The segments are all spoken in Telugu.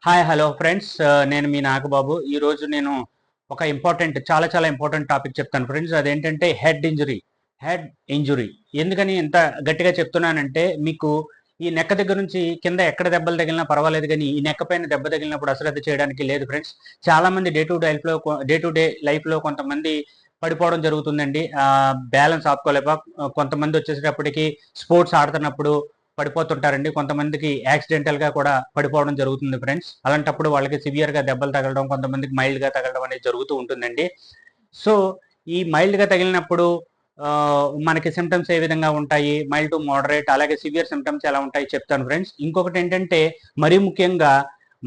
హాయ్ హలో ఫ్రెండ్స్, నేను మీ నాగబాబు. ఈరోజు నేను ఒక చాలా ఇంపార్టెంట్ టాపిక్ చెప్తాను ఫ్రెండ్స్. అదేంటంటే హెడ్ ఇంజురీ. ఎందుకని ఇంత గట్టిగా చెప్తున్నానంటే, మీకు ఈ నెక్క దగ్గర నుంచి కింద ఎక్కడ దెబ్బలు తగిలినా పర్వాలేదు, కానీ ఈ నెక్క పైన దెబ్బ తగిలినప్పుడు అశ్రద్ధ చేయడానికి లేదు ఫ్రెండ్స్. చాలా మంది డే టు డే లైఫ్లో కొంతమంది పడిపోవడం జరుగుతుందండి. బ్యాలెన్స్ ఆపుకోలేక కొంతమంది వచ్చేసేటప్పటికి స్పోర్ట్స్ ఆడుతున్నప్పుడు పడిపోతుంటారండి. కొంతమందికి యాక్సిడెంటల్ గా కూడా పడిపోవడం జరుగుతుంది ఫ్రెండ్స్. అలాంటప్పుడు వాళ్ళకి సివియర్ గా దెబ్బలు తగలడం, కొంతమందికి మైల్డ్ గా తగలడం అనేది జరుగుతూ ఉంటుందండి. సో ఈ మైల్డ్ గా తగిలినప్పుడు మనకి సిమ్టమ్స్ ఏ విధంగా ఉంటాయి, మైల్డ్ టు మోడరేట్, అలాగే సివియర్ సిమ్టమ్స్ ఎలా ఉంటాయి చెప్తాను ఫ్రెండ్స్. ఇంకొకటి ఏంటంటే, మరీ ముఖ్యంగా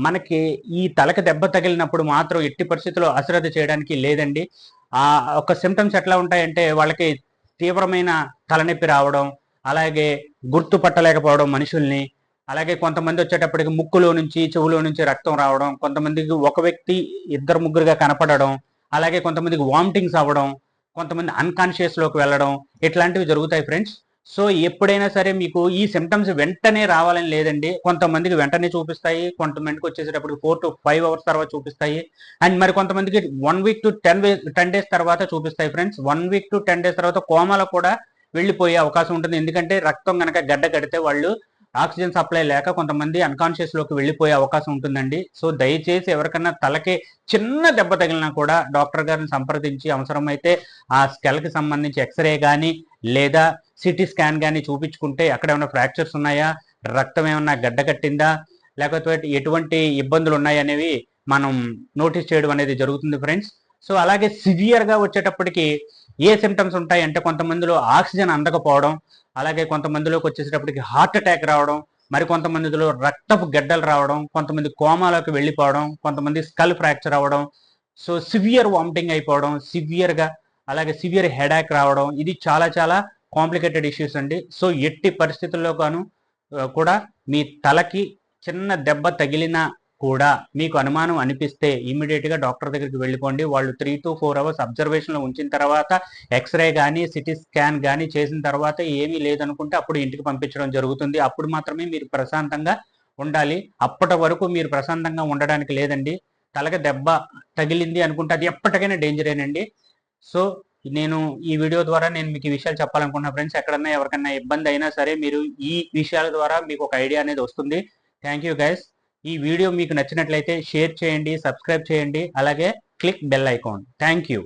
మనకి ఈ తలకి దెబ్బ తగిలినప్పుడు మాత్రం ఎట్టి పరిస్థితుల్లో అశ్రద్ధ చేయడానికి లేదండి. ఆ ఒక సిమ్టమ్స్ ఎట్లా ఉంటాయంటే, వాళ్ళకి తీవ్రమైన తలనొప్పి రావడం, అలాగే గుర్తుపట్టలేకపోవడం మనుషుల్ని, అలాగే కొంతమంది వచ్చేటప్పటికి ముక్కులో నుంచి చెవులో నుంచి రక్తం రావడం, కొంతమందికి ఒక వ్యక్తి ఇద్దరు ముగ్గురుగా కనపడడం, అలాగే కొంతమందికి వామిటింగ్స్ అవ్వడం, కొంతమంది అన్కాన్షియస్ లోకి వెళ్ళడం, ఇట్లాంటివి జరుగుతాయి ఫ్రెండ్స్. సో ఎప్పుడైనా సరే మీకు ఈ సిమ్టమ్స్ వెంటనే రావాలని లేదండి. కొంతమందికి వెంటనే చూపిస్తాయి, కొంతమందికి వచ్చేసేటప్పుడు 4 to 5 hours తర్వాత చూపిస్తాయి, అండ్ మరి కొంతమందికి 1 week to 10 days తర్వాత చూపిస్తాయి ఫ్రెండ్స్. 1 week to 10 days తర్వాత కోమాలో కూడా వెళ్ళిపోయే అవకాశం ఉంటుంది. ఎందుకంటే రక్తం కనుక గడ్డ కడితే వాళ్ళు ఆక్సిజన్ సప్లై లేక కొంతమంది అన్కాన్షియస్ లోకి వెళ్ళిపోయే అవకాశం ఉంటుందండి. సో దయచేసి ఎవరికన్నా తలకి చిన్న దెబ్బ తగిలినా కూడా డాక్టర్ గారిని సంప్రదించి అవసరమైతే ఆ స్కెల్కి సంబంధించి ఎక్స్రే కానీ లేదా సిటీ స్కాన్ కానీ చూపించుకుంటే అక్కడ ఏమైనా ఫ్రాక్చర్స్ ఉన్నాయా, రక్తం ఏమన్నా గడ్డ కట్టిందా, లేకపోతే ఎటువంటి ఇబ్బందులు ఉన్నాయనేవి మనం నోటీస్ చేయడం అనేది జరుగుతుంది ఫ్రెండ్స్. సో అలాగే సివియర్గా వచ్చేటప్పటికి ఏ సిమ్టమ్స్ ఉంటాయి అంటే, కొంతమందిలో ఆక్సిజన్ అందకపోవడం, అలాగే కొంతమందిలోకి వచ్చేసేటప్పటికి హార్ట్ అటాక్ రావడం, మరి కొంతమందిలో రక్తపు గడ్డలు రావడం, కొంతమంది కోమాలోకి వెళ్ళిపోవడం, కొంతమంది స్కల్ ఫ్రాక్చర్ అవ్వడం, సో సివియర్ వామిటింగ్ అయిపోవడం, సివియర్గా, అలాగే సివియర్ హెడాక్ రావడం. ఇది చాలా కాంప్లికేటెడ్ ఇష్యూస్ అండి. సో ఎట్టి పరిస్థితుల్లో కూడా మీ తలకి చిన్న దెబ్బ తగిలినా కూడా మీకు అనుమానం అనిపిస్తే ఇమీడియట్ గా డాక్టర్ దగ్గరికి వెళ్ళిపోండి. వాళ్ళు 3 to 4 hours అబ్జర్వేషన్ లో ఉంచిన తర్వాత ఎక్స్రే కానీ సిటీ స్కాన్ కానీ చేసిన తర్వాత ఏమీ లేదనుకుంటే అప్పుడు ఇంటికి పంపించడం జరుగుతుంది. అప్పుడు మాత్రమే మీరు ప్రశాంతంగా ఉండాలి. అప్పటి వరకు మీరు ప్రశాంతంగా ఉండడానికి లేదండి. తలకి దెబ్బ తగిలింది అనుకుంటే అది ఎప్పటికైనా డేంజరేనండి. సో నేను ఈ వీడియో ద్వారా నేను మీకు ఈ విషయాలు చెప్పాలనుకుంటున్నా ఫ్రెండ్స్. ఎక్కడన్నా ఎవరికన్నా ఇబ్బంది అయినా సరే మీరు ఈ విషయాల ద్వారా మీకు ఒక ఐడియా అనేది వస్తుంది. Thank you guys. ఈ వీడియో మీకు నచ్చినట్లయితే షేర్ చేయండి, సబ్స్క్రైబ్ చేయండి, అలాగే click bell icon. Thank you.